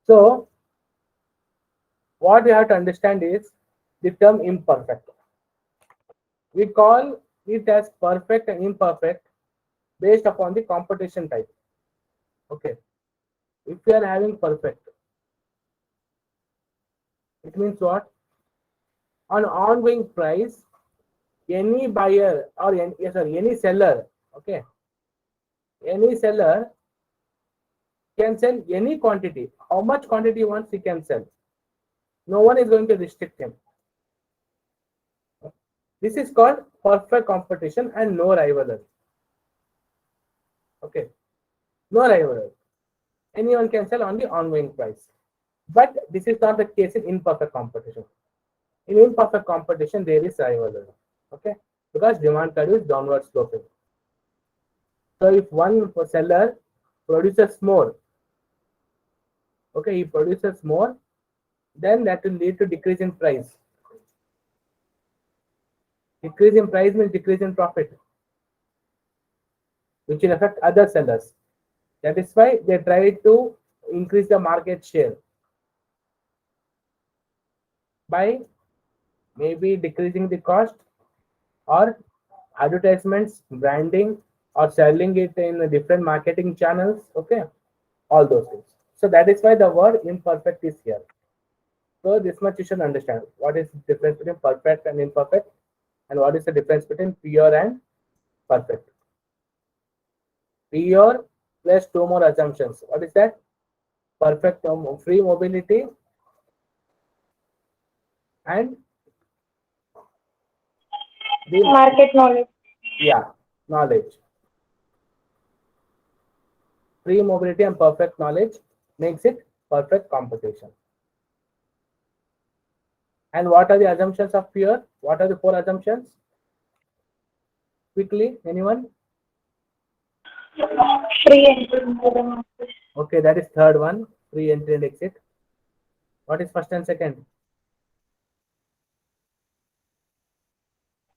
So what you have to understand is the term imperfect. We call it as perfect and imperfect based upon the competition type. Okay. If you are having perfect, it means what? On ongoing price, any buyer or any seller, okay, any seller can sell any quantity. How much quantity he wants, he can sell. No one is going to restrict him. This is called perfect competition and no rivalry. Okay, no rivalry. Anyone can sell on the ongoing price. But this is not the case in imperfect competition. In imperfect competition, there is rivalry. Okay, because demand curve is downward sloping. So if one seller produces more, okay, he produces more, then that will lead to decrease in price. Decrease in price means decrease in profit, which will affect other sellers. That is why they try to increase the market share by maybe decreasing the cost or advertisements, branding, or selling it in different marketing channels. Okay, all those things. So that is why the word imperfect is here. So this much you should understand. What is the difference between perfect and imperfect, and what is the difference between pure and perfect? Pure plus two more assumptions. What is that? Perfect free mobility and the Market knowledge. knowledge. Free mobility and perfect knowledge makes it perfect competition. And what are the assumptions of pure? What are the four assumptions? Quickly, anyone? Free entry into the market. Okay, that is third one. Free entry and exit. What is first and second?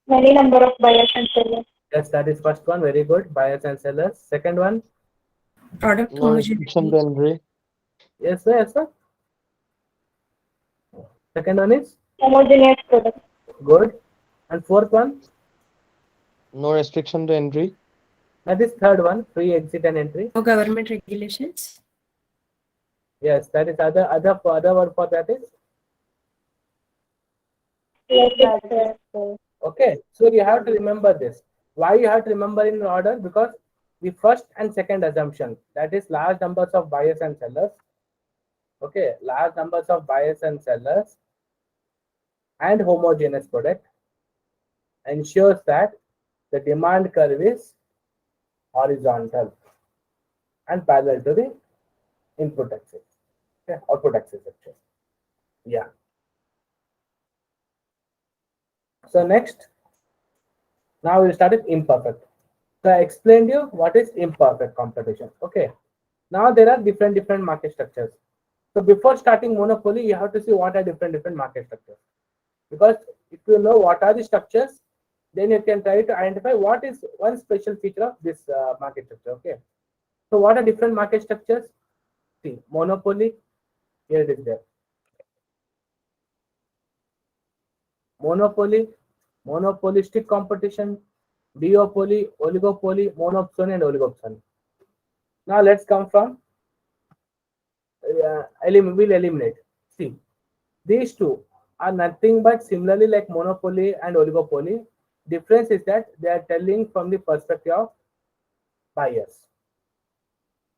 Many number of buyers and sellers. Yes, that is first one. Very good. Buyers and sellers. Second one. Product No restriction homogeneity. to entry. Yes, sir. Yes, sir. Second one is Homogeneous product. good. And fourth one, No restriction to entry. that is third one. Free exit and entry. No government regulations. Yes, that is other word for that is Yes, yes, okay. So you have to remember this. Why you have to remember in order? Because the first and second assumption, that is large numbers of buyers and sellers. Okay, large numbers of buyers and sellers and homogeneous product ensures that the demand curve is horizontal and parallel to the input axis. Okay, output axis actually. Yeah. So next, now we'll start with imperfect. So I explained you what is imperfect competition. Okay. Now there are different market structures. So before starting monopoly, you have to see what are different market structures. Because if you know what are the structures, then you can try to identify what is one special feature of this market structure. Okay. So what are different market structures? See, monopoly, here it is there. Monopoly, monopolistic competition, duopoly, oligopoly, monopsony, and oligopsony. Now let's come from we'll eliminate. See, these two are nothing but similarly like monopoly and oligopoly. Difference is that they are telling from the perspective of buyers.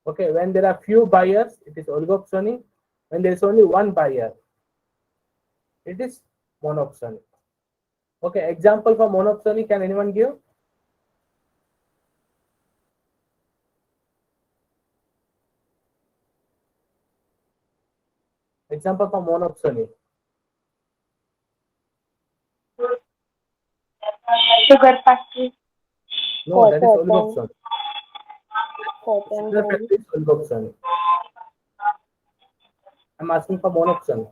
Okay, when there are few buyers, it is oligopsony. When there is only one buyer, it is monopsony. Okay, example for monopsony, can anyone give? Example for monopsony. Sugar factory. No, that is Cotton. oligopsony. Cotton. Sugar factory is oligopsony. I'm asking for monopsony.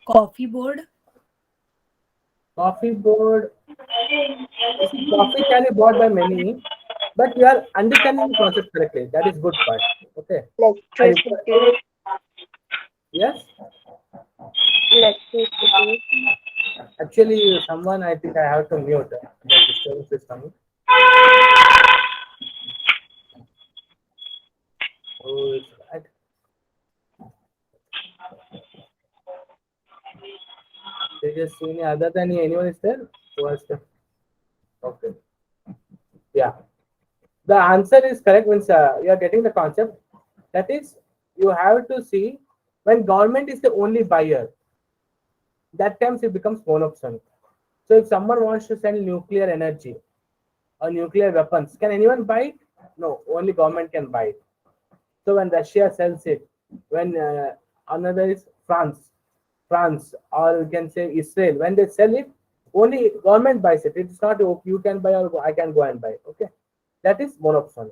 Coffee board. Coffee board. Coffee can be bought by many. But you are understanding the concept correctly. That is good part. Okay. I request, Electricity. yes. Electricity. Actually, someone I think I have to mute. The disturbance is coming. Who is that? They just see me other than anyone is there? Who has the okay. Yeah. The answer is correct means you are getting the concept. That is, you have to see when government is the only buyer, that times it becomes monopsony. So if someone wants to send nuclear energy or nuclear weapons, can anyone buy it? No, only government can buy it. So when Russia sells it, when another is France, or you can say Israel, when they sell it, only government buys it. It's not okay, you can buy or I can go and buy. Okay, that is monopsony.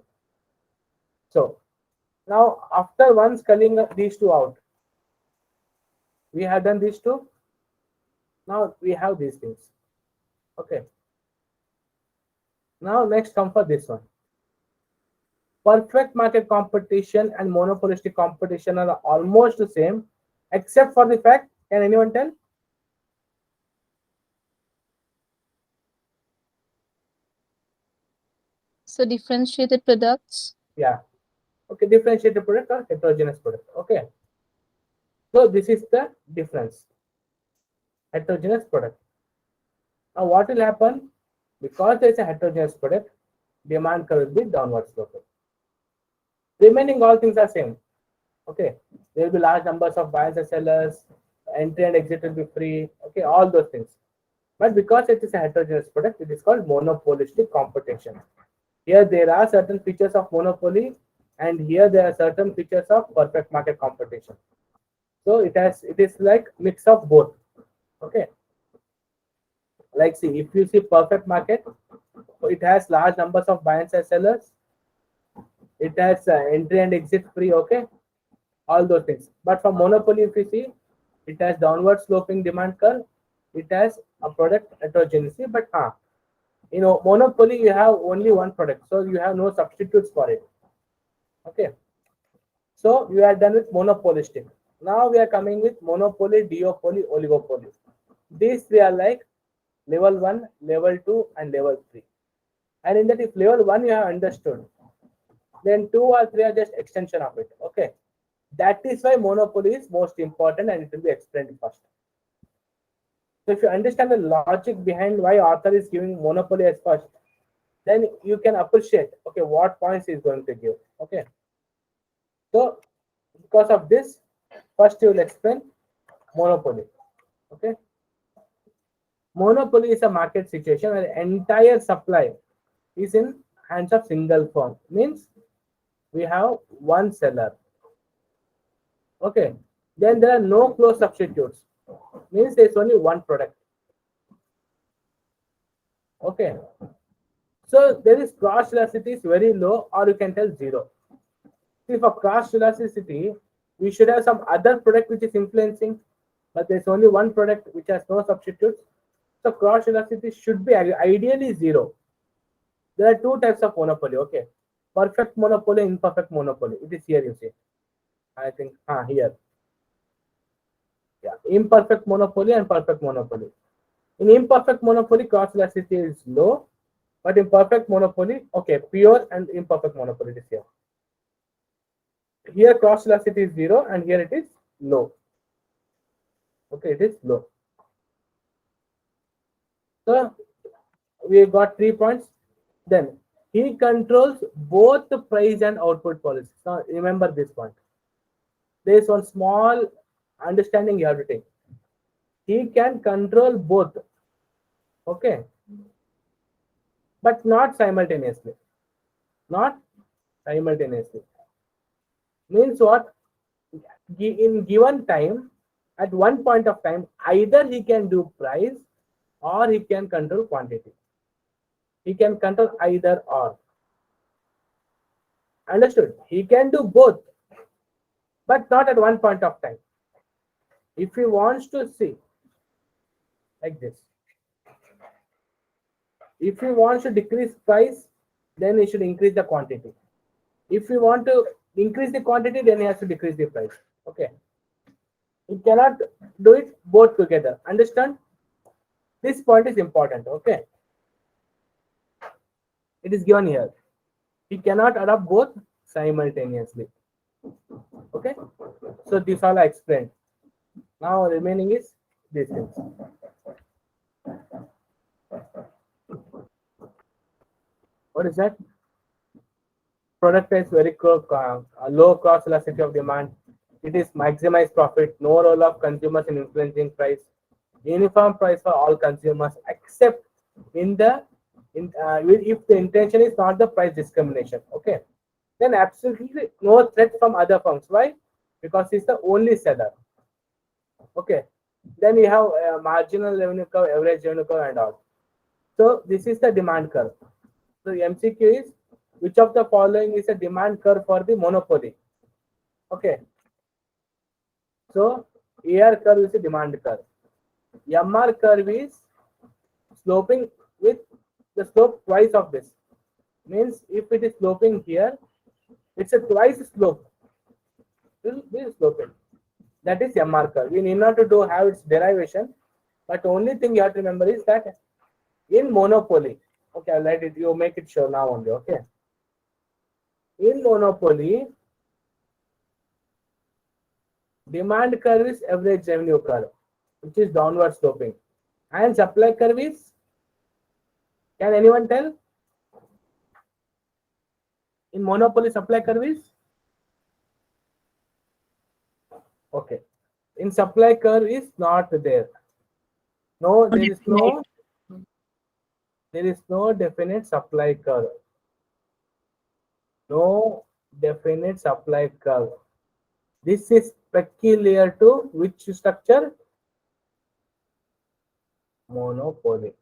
So now after once culling these two out, we have done these two. Now we have these things. Okay. Now next come for this one. Perfect market competition and monopolistic competition are almost the same, except for the fact. Can anyone tell? So differentiated products. Yeah. Okay, differentiated product or heterogeneous product. Okay. So this is the difference. Heterogeneous product. Now what will happen? Because there is a heterogeneous product, demand curve will be downward sloping. Remaining all things are same. Okay. There will be large numbers of buyers and sellers, entry and exit will be free. Okay, all those things. But because it is a heterogeneous product, it is called monopolistic competition. Here there are certain features of monopoly, and here there are certain features of perfect market competition. So it is like mix of both. Okay. Like see, if you see perfect market, it has large numbers of buyers and sellers. It has entry and exit free. Okay, all those things. But for monopoly, if you see, it has downward sloping demand curve. It has a product heterogeneity, but monopoly you have only one product, so you have no substitutes for it. Okay, so we are done with monopolistic. Now we are coming with monopoly, duopoly, oligopoly. These three are like level 1, level 2, and level 3. And in that, if level 1 you have understood, then 2 or 3 are just extension of it. Okay, that is why monopoly is most important, and it will be explained first. So if you understand the logic behind why author is giving monopoly as first, then you can appreciate, okay, what points he is going to give. Okay, so because of this, first you will explain monopoly. Okay, monopoly is a market situation where the entire supply is in hands of single firm. Means we have one seller. Okay, then there are no close substitutes. Means there is only one product. Okay, so there is cross elasticity is very low, or you can tell zero. See, for cross elasticity, we should have some other product which is influencing, but there's only one product which has no substitutes. So cross elasticity should be ideally zero. There are two types of monopoly. Okay, perfect monopoly, imperfect monopoly. It is here, you see. I think here. Yeah, imperfect monopoly and perfect monopoly. In imperfect monopoly, cross elasticity is low, but in perfect monopoly, okay, pure and imperfect monopoly is here. Here cross elasticity is zero, and here it is low. Okay, it is low. So we got 3 points. Then he controls both the price and output policy. Now remember this point. There is one small understanding you have to take. He can control both. Okay, but not simultaneously. Not simultaneously. Means what? In given time, at one point of time, either he can do price or he can control quantity. He can control either or. Understood? He can do both, but not at one point of time. If he wants to see like this, if he wants to decrease price, then he should increase the quantity. If you want to increase the quantity, then he has to decrease the price. Okay. You cannot do it both together. Understand? This point is important. Okay. It is given here. He cannot adopt both simultaneously. Okay. So this all I explained. Now remaining is these things. What is that? Product is very low cost elasticity of demand. It is maximize profit. No role of consumers in influencing price. Uniform price for all consumers, except if the intention is not the price discrimination. Okay, then absolutely no threat from other firms. Why? Because he's the only seller. Okay, then you have marginal revenue curve, average revenue curve, and all. So this is the demand curve. So MCQ is, which of the following is a demand curve for the monopoly? Okay. So AR curve is a demand curve. MR curve is sloping with the slope twice of this. Means if it is sloping here, it's a twice slope. It will be sloping. That is MR curve. We need not to have its derivation, but only thing you have to remember is that in monopoly, okay, I'll write it, you make it sure now only, okay. In monopoly, demand curve is average revenue curve, which is downward sloping. And supply curve is, can anyone tell? In monopoly, supply curve is? Okay. In supply curve is not there. No, there is no definite supply curve. No definite supply curve. This is peculiar to which structure? Monopoly.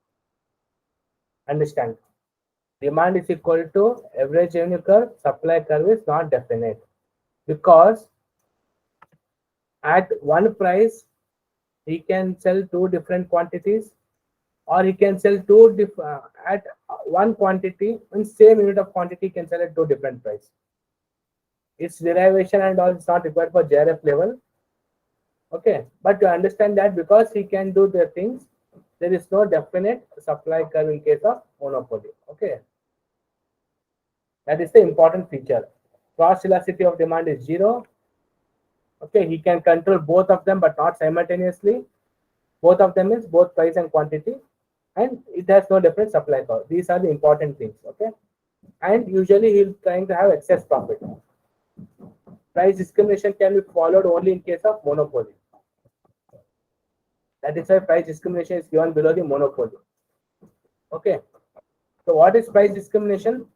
Understand? Demand is equal to average revenue curve. Supply curve is not definite, because at one price he can sell two different quantities, or he can sell at one quantity in same unit of quantity, he can sell at two different price. Its derivation and all is not required for JRF level. Okay, but to understand that, because he can do the things, there is no definite supply curve in case of monopoly. Okay, that is the important feature. Cross elasticity of demand is 0. Okay, he can control both of them, but not simultaneously. Both of them is both price and quantity, and it has no different supply curve. These are the important things. Okay, and usually he's trying to have excess profit. Price discrimination can be followed only in case of monopoly. That is why price discrimination is given below the monopoly. Okay. So what is price discrimination?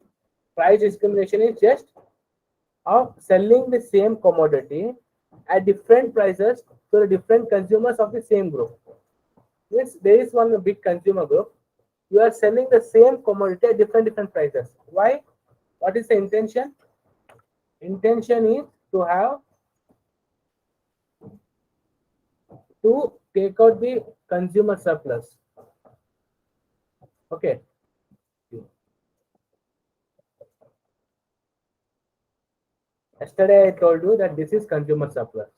Price discrimination is just of selling the same commodity at different prices to the different consumers of the same group. Means there is one big consumer group. You are selling the same commodity at different prices. Why? What is the intention? Intention is to take out the consumer surplus. Okay. Yesterday I told you that this is consumer surplus.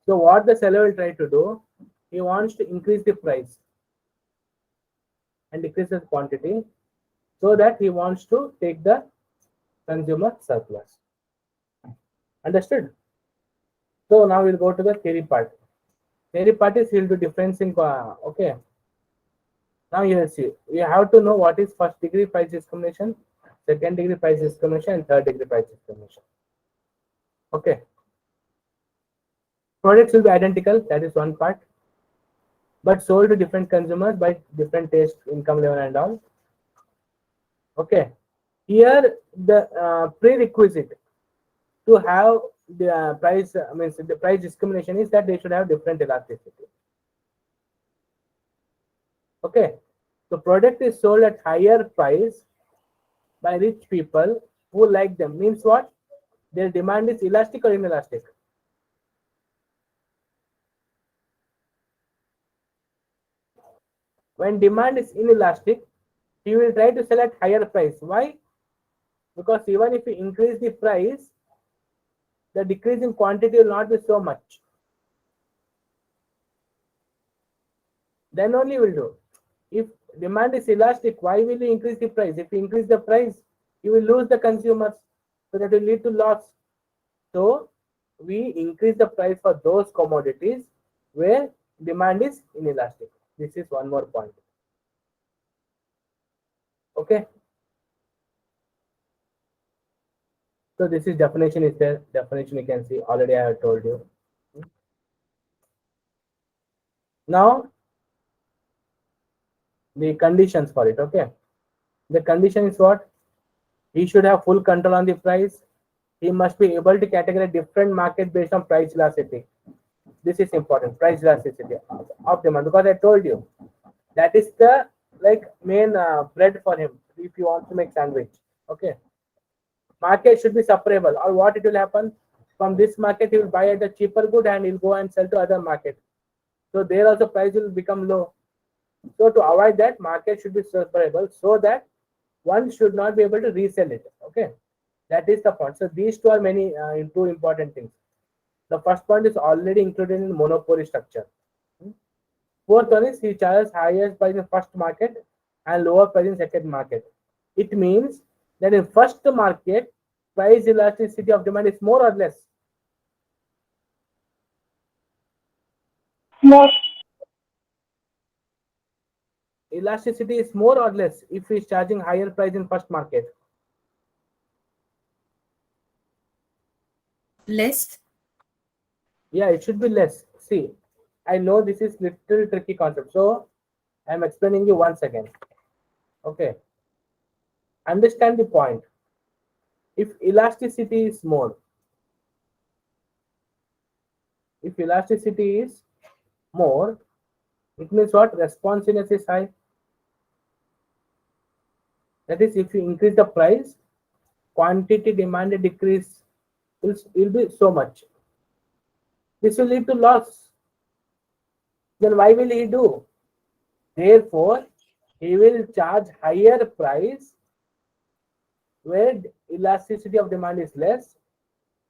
So what the seller will try to do, he wants to increase the price and decrease the quantity, so that he wants to take the consumer surplus. Understood? So now we'll go to the theory part. Theory part is he'll do difference in okay. Now you will see, we have to know what is first degree price discrimination, second degree price discrimination, and third degree price discrimination. Okay. Products will be identical, that is one part, but sold to different consumers by different taste, income level, and all. Okay. Here the prerequisite to have the price, means the price discrimination, is that they should have different elasticity. Okay. The product is sold at higher price by rich people who like them. Means what? Their demand is elastic or inelastic? When demand is inelastic, he will try to sell at higher price. Why? Because even if you increase the price, the decrease in quantity will not be so much. Then only will do. If demand is elastic, why will you increase the price? If you increase the price, you will lose the consumers. So that will lead to loss. So we increase the price for those commodities where demand is inelastic. This is one more point. Okay. So this is definition is there. Definition you can see already I have told you. Now the conditions for it. Okay. The condition is what? He should have full control on the price. He must be able to categorize different market based on price elasticity. This is important. Price elasticity of demand, because I told you that is the like main bread for him if you want to make sandwich. Okay. Market should be separable, or what it will happen from this market he will buy at a cheaper good and he'll go and sell to other market. So there also price will become low. So to avoid that, market should be separable so that one should not be able to resell it. Okay, that is the point. So these two are many two important things. The first point is already included in monopoly structure. Fourth one is he charges highest price in first market and lower price in second market. It means that in first market, price elasticity of demand is more or less. More. Elasticity is more or less if he is charging higher price in first market. Less. Yeah, it should be less. See, I know this is little tricky concept, so I'm explaining you once again. Okay, understand the point. If elasticity is more, if elasticity is more, it means what? Responsiveness is high. That is, if you increase the price, quantity demanded decrease will be so much. This will lead to loss. Then why will he do? Therefore, he will charge higher price where elasticity of demand is less,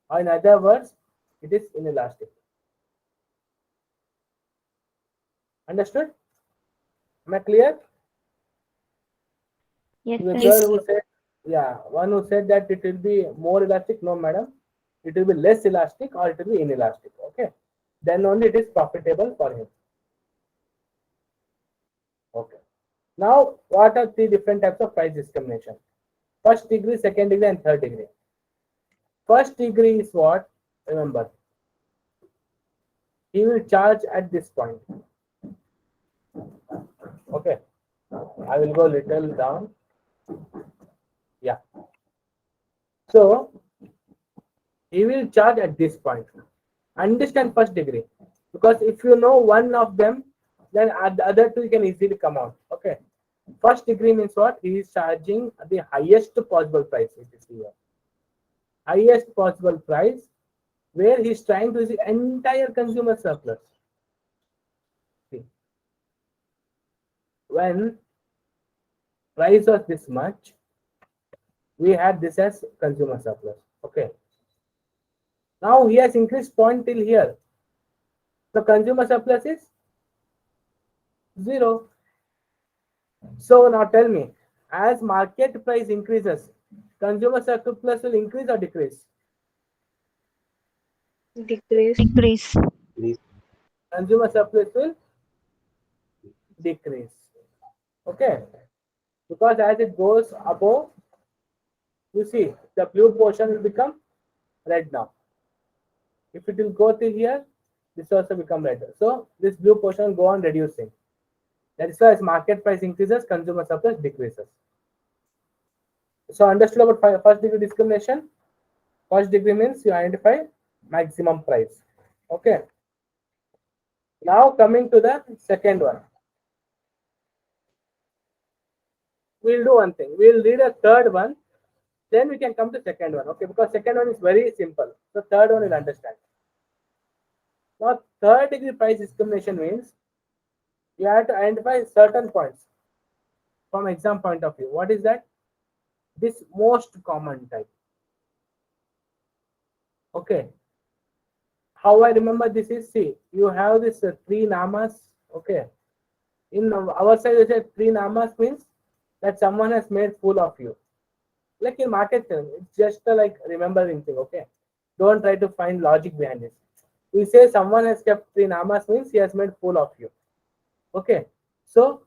or in other words, it is inelastic. Understood? Am I clear? Yes, The sir. Yes. girl who said, yeah, one who said that it will be more elastic, no, madam, it will be less elastic or it will be inelastic. Okay, then only it is profitable for him. Okay. Now, what are three different types of price discrimination? First degree, second degree, and third degree. First degree is what? Remember, he will charge at this point. Okay, I will go little down. Yeah. So he will charge at this point. Understand first degree, because if you know one of them, then at the other two you can easily come out. Okay. First degree means what? He is charging the highest possible price. It is here. Highest possible price where he is trying to use the entire consumer surplus. See, when price was this much, we had this as consumer surplus. Okay. Now he has increased point till here. The consumer surplus is 0. So now tell me, as market price increases, consumer surplus will increase or decrease? Decrease. Decrease. Consumer surplus will decrease. Okay. Because as it goes above, you see the blue portion will become red now. If it will go to here, this also become red. So this blue portion will go on reducing. That is why as market price increases, consumer surplus decreases. So understood about first degree discrimination? First degree means you identify maximum price. Okay. Now coming to the second one. We'll do one thing. We'll read a third one. Then we can come to second one. Okay. Because second one is very simple. So third one will understand. Now third degree price discrimination means you have to identify certain points. from exam point of view. What is that? This most common type. Okay. How I remember this is, see, you have this three namas. Okay. In our side, we say three namas means that someone has made fool of you. Like in market term, it's just like remembering thing. Okay. Don't try to find logic behind it. We say someone has kept three namas means he has made fool of you. Okay. So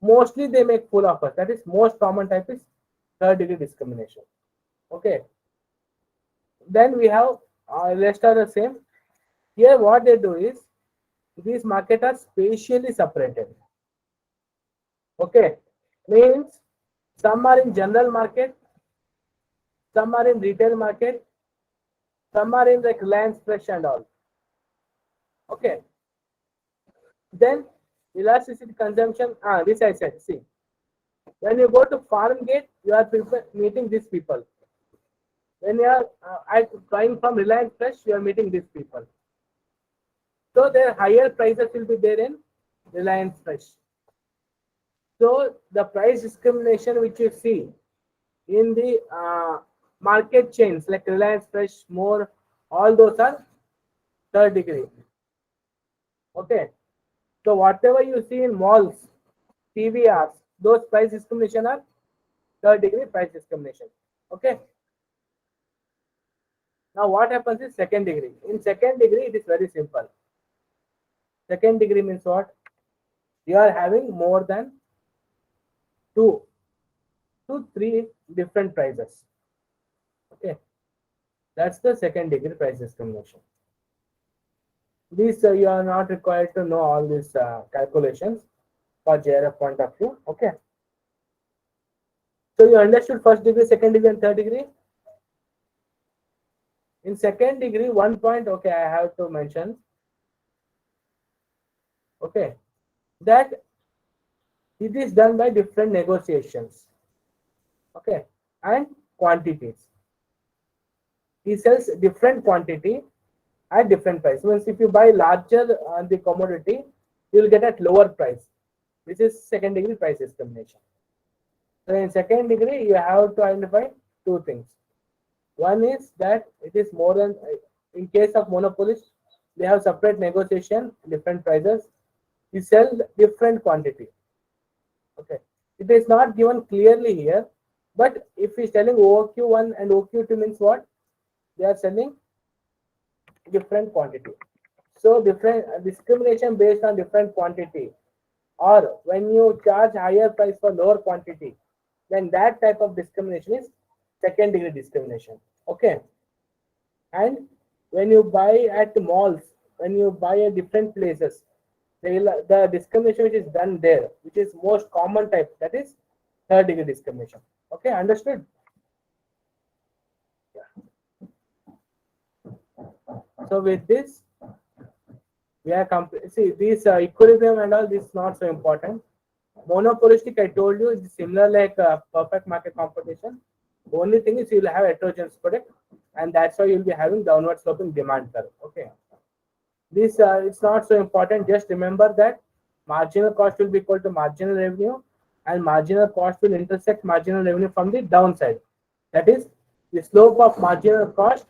mostly they make fool of us. That is most common type is third degree discrimination. Okay. Then we have rest are the same. Here what they do is these markets are spatially separated. Okay. Means some are in general market, some are in retail market, some are in like Reliance Fresh and all. Okay. Then elasticity consumption. This I said. See, when you go to farm gate, you are meeting these people. When you are trying from Reliance Fresh, you are meeting these people. So their higher prices will be there in Reliance Fresh. So the price discrimination which you see in the market chains like Reliance Fresh, More, all those are third degree. Okay. So whatever you see in malls, TVRs, those price discrimination are third degree price discrimination. Okay. Now what happens is second degree. In second degree, it is very simple. Second degree means what? You are having more than 2 to 3 different prices. Okay. That's the second degree price discrimination. These you are not required to know all these calculations for JRF point of view. Okay. So you understood first degree, second degree, and third degree. In second degree, one point, okay, I have to mention. Okay, that it is done by different negotiations. Okay, and quantities. He sells different quantity at different price. Means if you buy larger on the commodity, you will get at lower price. This is second degree price discrimination. So in second degree, you have to identify two things. One is that it is more than, in case of monopolists, they have separate negotiation, different prices. You sell different quantity. Okay, it is not given clearly here, but if we selling OQ1 and OQ2 means what? They are selling different quantity. So different discrimination based on different quantity, or when you charge higher price for lower quantity, then that type of discrimination is second degree discrimination. Okay. And when you buy at malls, when you buy at different places, the discrimination which is done there, which is most common type, that is third degree discrimination. Okay, understood? Yeah. So with this, we are see these equilibrium and all, this is not so important. Monopolistic, I told you, is similar like perfect market competition. Only thing is you will have heterogeneous product, and that's why you'll be having downward sloping demand curve. Okay. This it's not so important. Just remember that marginal cost will be equal to marginal revenue, and marginal cost will intersect marginal revenue from the downside. That is, the slope of marginal cost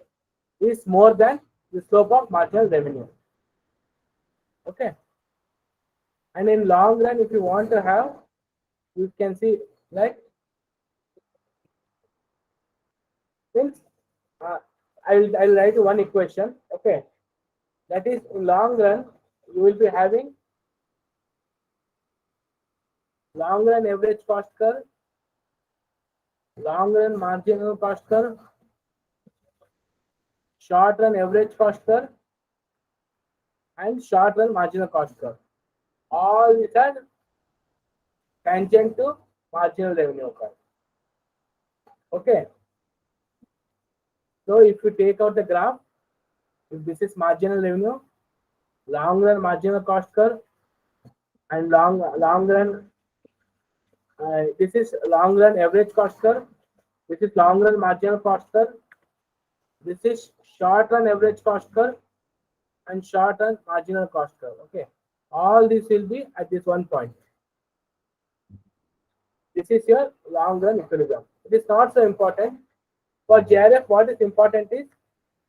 is more than the slope of marginal revenue. Okay. And in long run, if you want to have, you can see like since I'll write you one equation. Okay, that is in long run you will be having long run average cost curve, long run marginal cost curve, short run average cost curve, and short run marginal cost curve. All these are tangent to marginal revenue curve. Okay. So if you take out the graph, if this is marginal revenue, long run marginal cost curve, and long run this is long run average cost curve, this is long run marginal cost curve, this is short run average cost curve, and short run marginal cost curve. Okay, all this will be at this one point. This is your long run equilibrium. It is not so important. For JRF, what is important is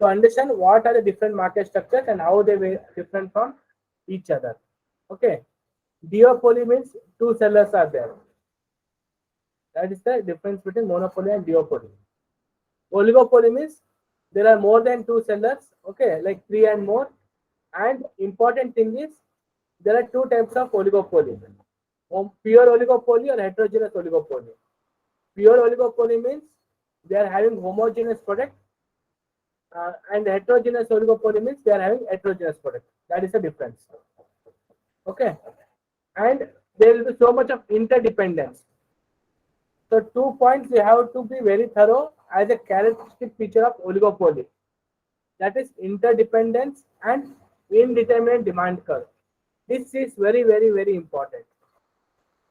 to understand what are the different market structures and how they were different from each other. Okay. Duopoly means two sellers are there. That is the difference between monopoly and duopoly. Oligopoly means there are more than two sellers, okay, like three and more. And important thing is there are two types of oligopoly: pure oligopoly or heterogeneous oligopoly. Pure oligopoly means they are having homogeneous product, and heterogeneous oligopoly means they are having heterogeneous product. That is the difference. Okay, and there will be so much of interdependence. So 2 points you have to be very thorough as a characteristic feature of oligopoly. That is interdependence and indeterminate demand curve. This is very, very, very important.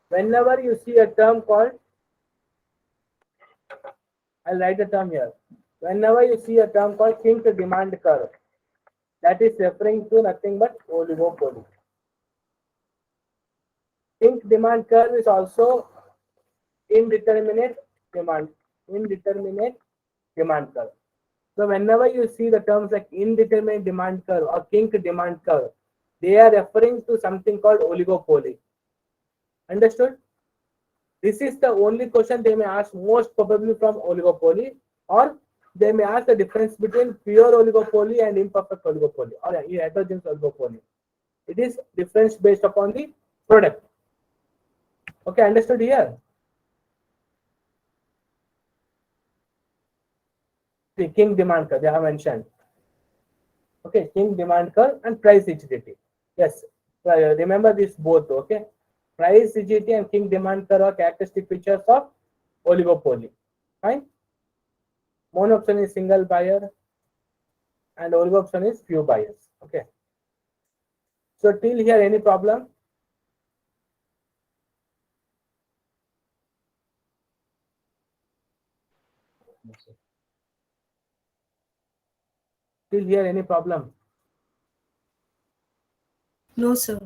Whenever you see a term called, I'll write a term here. Whenever you see a term called kink demand curve, that is referring to nothing but oligopoly. Kink demand curve is also indeterminate demand curve. So whenever you see the terms like indeterminate demand curve or kink demand curve, they are referring to something called oligopoly. Understood? This is the only question they may ask most probably from oligopoly, or they may ask the difference between pure oligopoly and imperfect oligopoly or heterogeneous oligopoly. It is difference based upon the product. Okay, understood here? The kink demand curve they have mentioned. Okay, kink demand curve and price rigidity. Yes, remember this both. Okay, price rigidity and kink demand curve are characteristic features of oligopoly. Fine. Mono-option is single buyer and oligo-option is few buyers. Okay. So till here, any problem? Till here, any problem? No, sir.